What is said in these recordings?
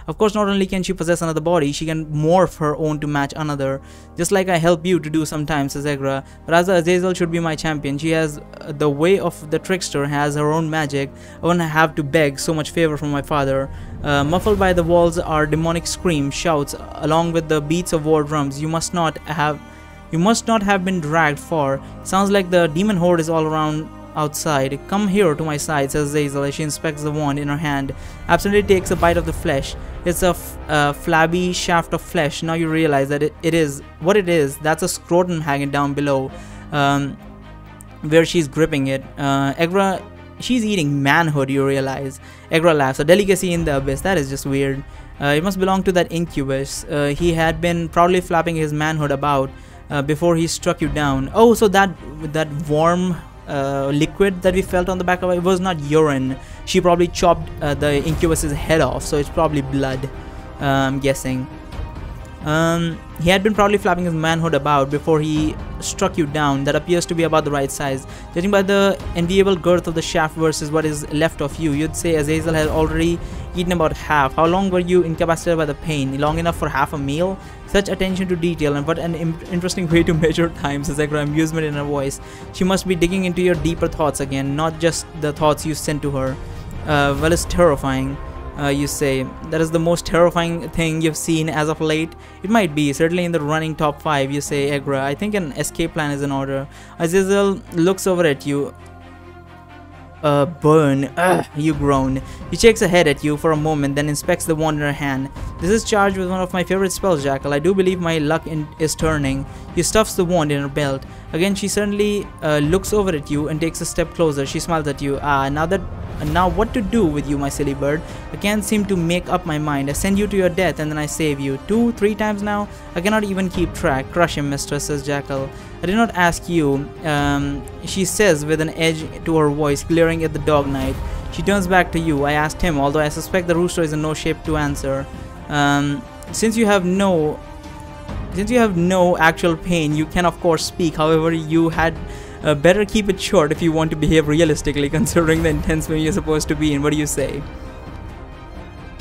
Of course, not only can she possess another body, she can morph her own to match another, just like I help you to do sometimes, says Egra. But as Azazel should be my champion, she has the way of the trickster, has her own magic. I won't have to beg so much favor from my father. Muffled by the walls are demonic screams, shouts, along with the beats of war drums. You must not have been dragged far. Sounds like the demon horde is all around outside. Come here to my side, says Azazel as she inspects the wand in her hand. Absently takes a bite of the flesh. It's a flabby shaft of flesh. Now you realize that it is what it is. That's a scrotum hanging down below, where she's gripping it. Egra, she's eating manhood, you realize. Egra laughs. A delicacy in the abyss. That is just weird. It must belong to that incubus. He had been proudly flapping his manhood about before he struck you down. Oh, so that warm liquid that we felt on the back of it was not urine. She probably chopped the incubus's head off, so it's probably blood, I'm guessing. He had been proudly flapping his manhood about before he struck you down. That appears to be about the right size. Judging by the enviable girth of the shaft versus what is left of you, you'd say Azazel has already eaten about half. How long were you incapacitated by the pain? Long enough for half a meal? Such attention to detail, and what an interesting way to measure time, says Egra, amusement in her voice. She must be digging into your deeper thoughts again, not just the thoughts you sent to her. Well, it's terrifying. You say. That is the most terrifying thing you've seen as of late? It might be, certainly in the running top 5, you say, Egra. I think an escape plan is in order. Azazel looks over at you. Burn. You groan. He shakes her head at you for a moment, then inspects the wand in her hand. This is charged with one of my favorite spells, Jackal. I do believe my luck is turning. He stuffs the wand in her belt. Again, she suddenly looks over at you and takes a step closer. She smiles at you. Now what to do with you, my silly bird? I can't seem to make up my mind. I send you to your death and then I save you. 2, 3 times now? I cannot even keep track. Crush him, mistress, says Jackal. I did not ask you, she says with an edge to her voice, glaring at the dog knight. She turns back to you. I asked him, although I suspect the rooster is in no shape to answer. Since you have no actual pain, you can of course speak. However, you had better keep it short if you want to behave realistically, considering the intense pain you're supposed to be in. What do you say?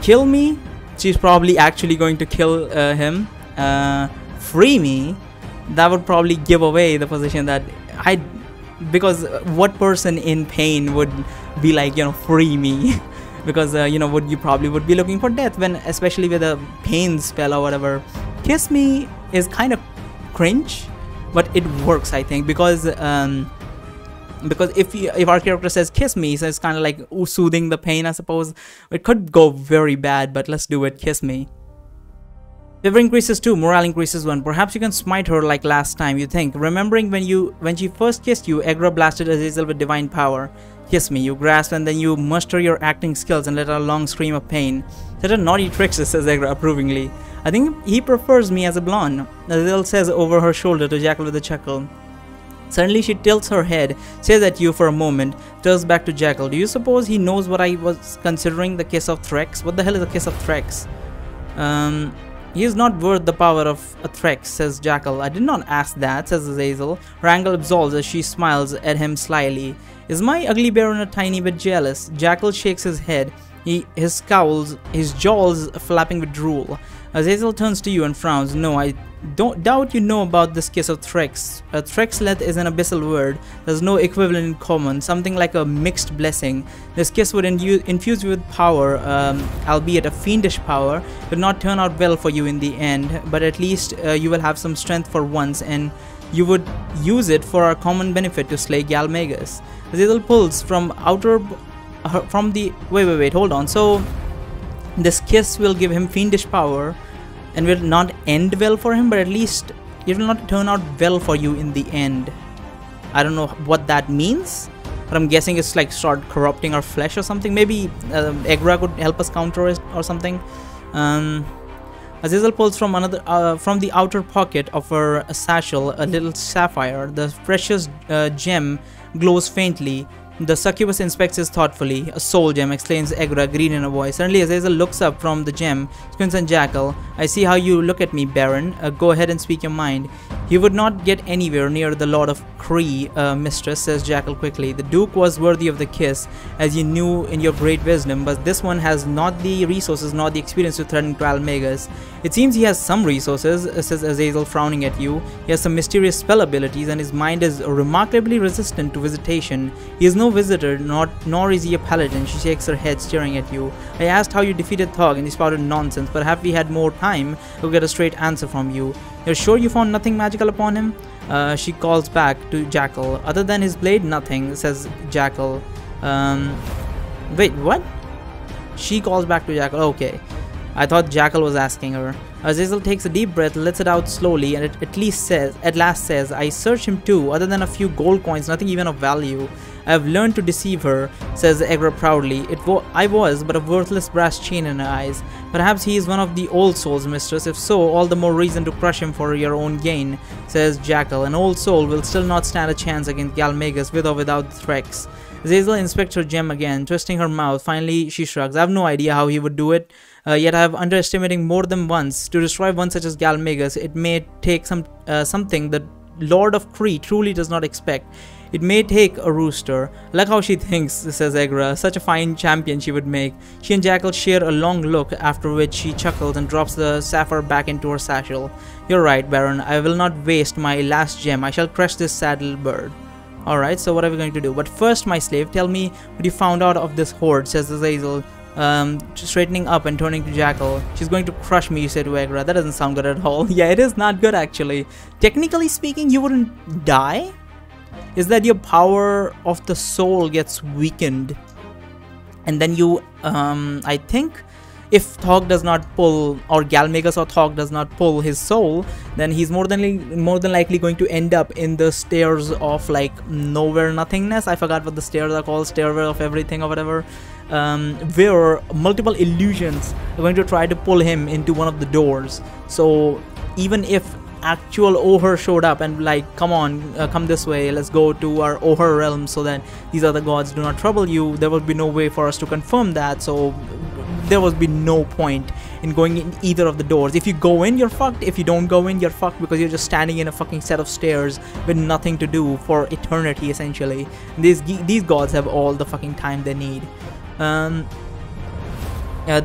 Kill me? She's probably actually going to kill him. Free me? That would probably give away the position that because what person in pain would be like, free me? Because you probably would be looking for death, when especially with a pain spell or whatever. Kiss me is kind of cringe, but it works, I think, because if our character says kiss me, so it's kind of like soothing the pain, I suppose. It could go very bad, but let's do it. Kiss me. Fever increases 2, morale increases 1. Perhaps you can smite her like last time, you think. Remembering when she first kissed you, Egra blasted Azazel with divine power. Kiss me, you grasp, and then you muster your acting skills and let out a long scream of pain. Such a naughty trickster, says Egra approvingly. I think he prefers me as a blonde, Azazel says over her shoulder to Jackal with a chuckle. Suddenly she tilts her head, stares at you for a moment, turns back to Jackal. Do you suppose he knows what I was considering the kiss of Threx? What the hell is a kiss of Threx? He is not worth the power of a Threx, says Jackal. I did not ask that, says Azazel. Her anger absolves as she smiles at him slyly. Is my ugly baron a tiny bit jealous? Jackal shakes his head. His scowls, his jaws flapping with drool. Azazel turns to you and frowns. No, I don't doubt you know about this kiss of Threx. Threxleth is an abyssal word. There's no equivalent in common, something like a mixed blessing. This kiss would infuse you with power, albeit a fiendish power. It would not turn out well for you in the end, but at least you will have some strength for once, and you would use it for our common benefit to slay Galmagus. Azazel pulls from wait, hold on. So this kiss will give him fiendish power and will not end well for him, but at least it will not turn out well for you in the end. I don't know what that means, but I'm guessing it's like start corrupting our flesh or something. Maybe Egra could help us counter it or something. Azazel pulls from the outer pocket of her satchel a little sapphire. The precious gem glows faintly. The succubus inspects it thoughtfully. A soul gem, exclaims Egra, greed in a voice. Suddenly Azazel looks up from the gem, squints at Jackal. I see how you look at me, Baron. Go ahead and speak your mind. "You would not get anywhere near the Lord of Kree, mistress," says Jackal quickly. "The Duke was worthy of the kiss, as you knew in your great wisdom, but this one has not the resources nor the experience to threaten Galmegas. It seems he has some resources," says Azazel, frowning at you. "He has some mysterious spell abilities, and his mind is remarkably resistant to visitation. He is no visitor, nor is he a paladin." She shakes her head, staring at you. "I asked how you defeated Thog, and he spouted nonsense. Perhaps we had more time to get a straight answer from you. You're sure you found nothing magical upon him?" She calls back to Jackal. "Other than his blade, nothing," says Jackal. Wait, what? She calls back to Jackal. Okay. I thought Jackal was asking her. Azazel takes a deep breath, lets it out slowly, and it at last says, "I searched him too. Other than a few gold coins, nothing even of value. I have learned to deceive her," says Egra proudly. "I was but a worthless brass chain in her eyes. Perhaps he is one of the old souls, mistress. If so, all the more reason to crush him for your own gain," says Jackal. "An old soul will still not stand a chance against Galmegas, with or without Threx." Zazel inspects her gem again, twisting her mouth. Finally, she shrugs. "I have no idea how he would do it. Yet I have underestimating more than once. To destroy one such as Galmegas, it may take something the Lord of Kree truly does not expect. It may take a rooster." "I like how she thinks," says Egra. "Such a fine champion she would make." She and Jackal share a long look, after which she chuckles and drops the sapphire back into her satchel. "You're right, Baron. I will not waste my last gem. I shall crush this saddle bird." "Alright, so what are we going to do? But first, my slave, tell me what you found out of this horde," says Azazel, straightening up and turning to Jackal. "She's going to crush me," you say to Egra. "That doesn't sound good at all." Yeah, it is not good actually. Technically speaking, you wouldn't die. Is that your power of the soul gets weakened, and then you, I think, if Thog does not pull, or Galmegas or Thog does not pull his soul, then he's more than likely going to end up in the stairs of like nowhere nothingness. I forgot what the stairs are called, stairway of everything or whatever, where multiple illusions are going to try to pull him into one of the doors. So even if actual Oher showed up and like, "Come on, come this way, let's go to our Oher realm so that these other gods do not trouble you," there would be no way for us to confirm that. So there would be no point in going in either of the doors. If you go in, you're fucked. If you don't go in, you're fucked, because you're just standing in a fucking set of stairs with nothing to do for eternity essentially. These gods have all the fucking time they need.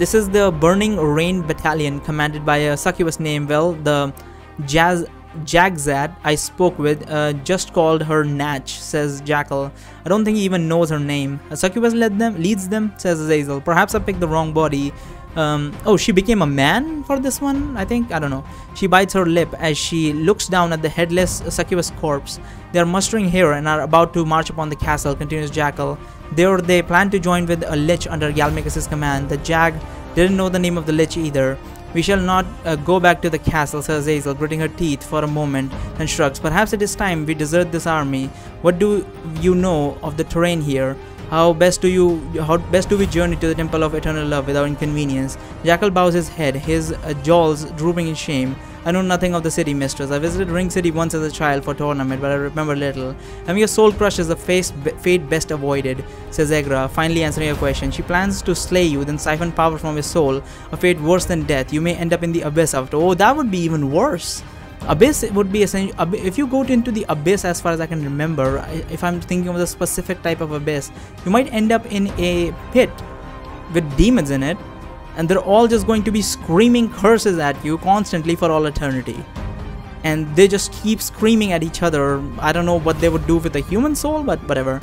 This is the Burning Rain Battalion, commanded by a succubus named, well, the Jagzad I spoke with, just called her Natch, says Jackal. "I don't think he even knows her name. A succubus leads them, says Azazel. "Perhaps I picked the wrong body." Oh, she became a man for this one, I think? I don't know. She bites her lip as she looks down at the headless succubus corpse. "They are mustering here and are about to march upon the castle," continues Jackal. "There they plan to join with a lich under Galmegas' command." The Jag didn't know the name of the lich either. "We shall not go back to the castle," says Azazel, gritting her teeth for a moment, and shrugs. "Perhaps it is time we desert this army. What do you know of the terrain here? How best do we journey to the Temple of Eternal Love without inconvenience?" Jackal bows his head, his jaws drooping in shame. "I know nothing of the city, mistress. I visited Ring City once as a child for a tournament, but I remember little. Having your soul crushed is a fate best avoided," says Egra, finally answering your question. "She plans to slay you, then siphon power from your soul, a fate worse than death. You may end up in the abyss after." Oh, that would be even worse. Abyss would be essential. If you go into the abyss, as far as I can remember, if I'm thinking of the specific type of abyss, you might end up in a pit with demons in it, and they're all just going to be screaming curses at you constantly for all eternity. And they just keep screaming at each other. I don't know what they would do with a human soul, but whatever.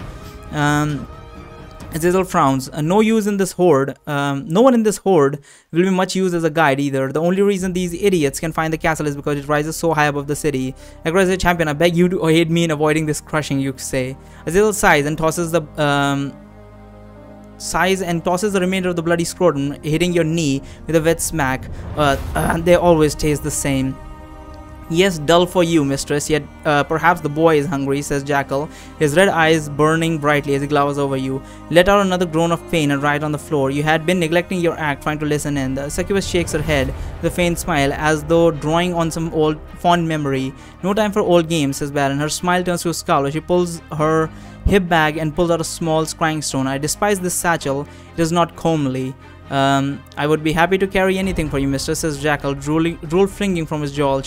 Azazel frowns. "No use in this horde. No one in this horde will be much use as a guide either. The only reason these idiots can find the castle is because it rises so high above the city. Egra is a champion. I beg you to aid me in avoiding this crushing," you say. Azazel sighs and tosses the remainder of the bloody scrotum, hitting your knee with a wet smack. They always taste the same." "Yes, dull for you, mistress, yet perhaps the boy is hungry," says Jackal, his red eyes burning brightly as he glowers over you. Let out another groan of pain and right on the floor. "You had been neglecting your act, trying to listen in." The succubus shakes her head with a faint smile, as though drawing on some old fond memory. "No time for old games," says Baron. Her smile turns to a scowl as she pulls her hip bag and pulls out a small scrying stone. "I despise this satchel. It is not comely." "I would be happy to carry anything for you, mistress," says Jackal, drool flinging from his jaw.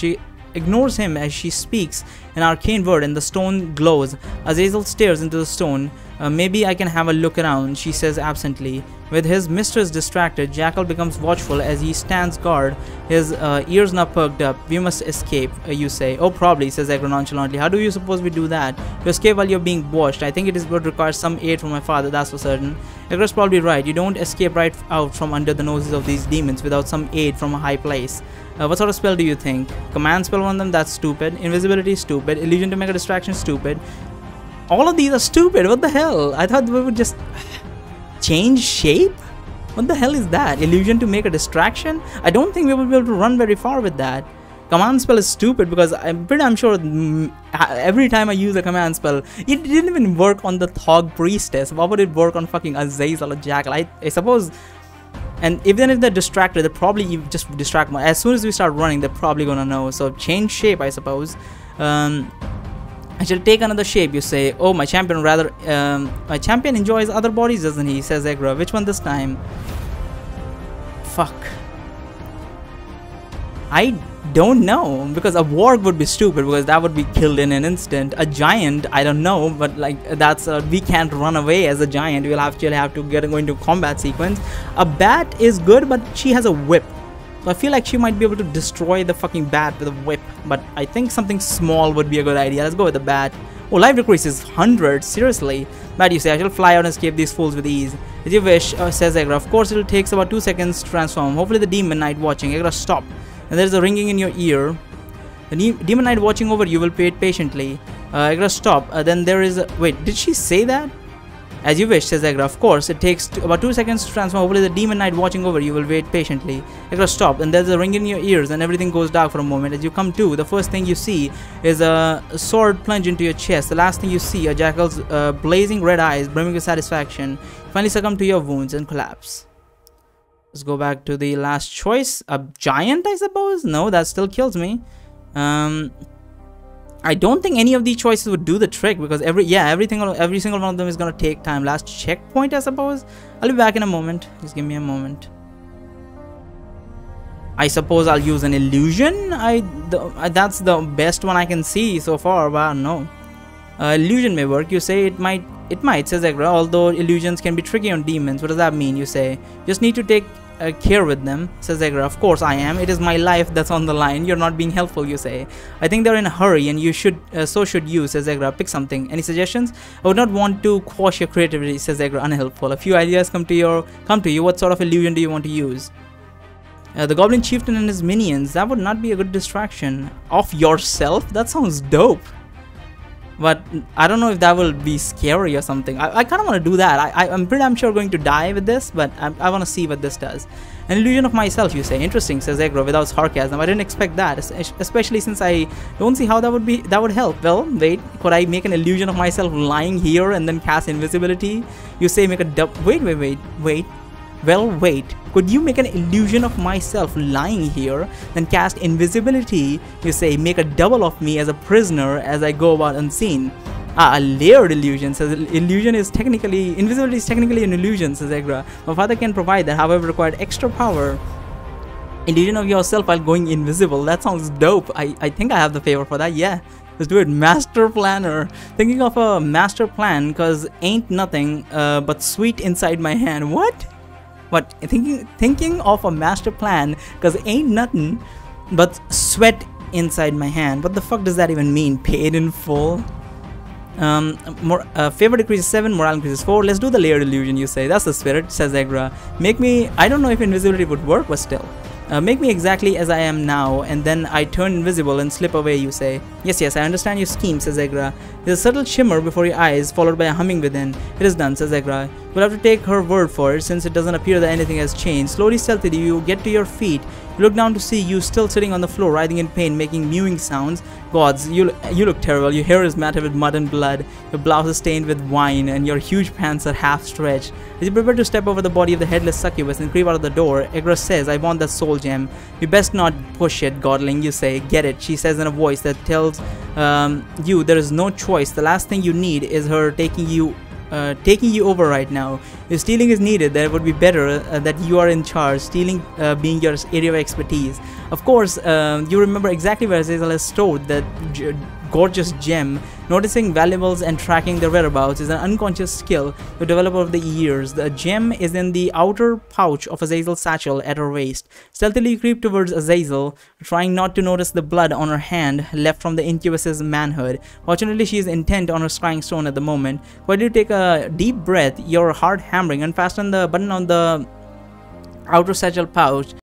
ignores him as she speaks an arcane word and the stone glows. Azazel stares into the stone. Maybe I can have a look around, she says absently. With his mistress distracted, Jackal becomes watchful as he stands guard, his ears now perked up. We must escape, you say. Oh, probably, says Egra nonchalantly. How do you suppose we do that? To escape while you're being watched. I think it would require some aid from my father, that's for certain. Egra's probably right. You don't escape right out from under the noses of these demons without some aid from a high place. What sort of spell do you think? Command spell on them? That's stupid. Invisibility? Stupid. Illusion to make a distraction? Stupid. All of these are stupid. What the hell? I thought we would just change shape? What the hell is that? Illusion to make a distraction? I don't think we will be able to run very far with that. Command spell is stupid because I'm sure every time I use a command spell, it didn't even work on the Thog priestess. Why would it work on fucking Azazel or Jackal? I suppose. And even if they're distracted, they're probably just distract more. As soon as we start running, they're probably gonna know. So change shape, I suppose. I shall take another shape, you say. Oh, my champion my champion enjoys other bodies, doesn't he? Says Egra. Which one this time? Fuck. I don't know, because a warg would be stupid because that would be killed in an instant. A giant, I don't know, but like that's we can't run away as a giant. We'll actually have to go into combat sequence. A bat is good, but she has a whip. So I feel like she might be able to destroy the fucking bat with a whip, but I think something small would be a good idea. Let's go with the bat. Oh, life decreases 100, seriously. Bat, you say, I shall fly out and escape these fools with ease. As you wish, says Egra. Of course, it'll take about 2 seconds to transform. Hopefully the demon knight watching. Egra, stop. And there's a ringing in your ear. The demon knight watching over you will wait patiently. Egra, stop. Then there is a... Wait, did she say that? As you wish, says Egra. Of course, it takes about 2 seconds to transform. Hopefully the demon knight watching over you will wait patiently. Egra, stop. And there's a ring in your ears and everything goes dark for a moment. As you come to, the first thing you see is a sword plunge into your chest. The last thing you see are Jackal's blazing red eyes brimming with satisfaction. You finally succumb to your wounds and collapse. Let's go back to the last choice. A giant, I suppose? No, that still kills me. I don't think any of these choices would do the trick because every single one of them is gonna take time. Last checkpoint, I suppose. I'll be back in a moment. Just give me a moment. I suppose I'll use an illusion. That's the best one I can see so far, but I don't know. Illusion may work. You say it might, says Egra, although illusions can be tricky on demons. What does that mean? You say. Just need to take care with them, says Egra. Of course I am. It is my life that's on the line. You're not being helpful, you say. I think they're in a hurry and you should, so should you, says Egra. Pick something. Any suggestions? I would not want to quash your creativity, says Egra, unhelpful. A few ideas come to you. What sort of illusion do you want to use? The Goblin Chieftain and his minions. That would not be a good distraction. Of yourself? That sounds dope. But I don't know if that will be scary or something. I kind of want to do that. I'm sure going to die with this, but I want to see what this does. An illusion of myself, you say. Interesting, says Egra without sarcasm. I didn't expect that, especially since I don't see how that would help. Well, wait, could I make an illusion of myself lying here and then cast invisibility? You say make a wait. Well, wait. Could you make an illusion of myself lying here, then cast invisibility? You say, make a double of me as a prisoner as I go about unseen. A layered illusion, says invisibility is technically an illusion, says Egra. My father can provide that, however, required extra power. Illusion of yourself while going invisible. That sounds dope. I think I have the favor for that. Yeah. Let's do it. Master planner. Thinking of a master plan, cause ain't nothing but sweet inside my hand. What? But thinking of a master plan, cause ain't nothing but sweat inside my hand. What the fuck does that even mean? Paid in full. Favor decreases 7, morale increases 4. Let's do the layered illusion, you say. That's the spirit, says Egra. Make me, I don't know if invisibility would work, but still. Make me exactly as I am now, and then I turn invisible and slip away, you say. Yes, I understand your scheme, says Egra. There's a subtle shimmer before your eyes, followed by a humming within. It is done, says Egra. You'll have to take her word for it, since it doesn't appear that anything has changed. Slowly, stealthily, you get to your feet. You look down to see you still sitting on the floor, writhing in pain, making mewing sounds. Gods, you look terrible. Your hair is matted with mud and blood. Your blouse is stained with wine, and your huge pants are half stretched. As you prepare to step over the body of the headless succubus and creep out of the door, Egra says, I want that soul gem. You best not push it, godling, you say. Get it, she says in a voice that tells you there is no choice. The last thing you need is her taking you taking you over right now. If stealing is needed, then it would be better that you are in charge, stealing being your area of expertise. Of course, you remember exactly where Azazel has stored that gorgeous gem. Noticing valuables and tracking their whereabouts is an unconscious skill you develop over the years. The gem is in the outer pouch of Azazel's satchel at her waist. Stealthily creep towards Azazel, trying not to notice the blood on her hand left from the incubus's manhood. Fortunately, she is intent on her scrying stone at the moment. While you take a deep breath, your heart hammering, unfasten the button on the outer satchel pouch.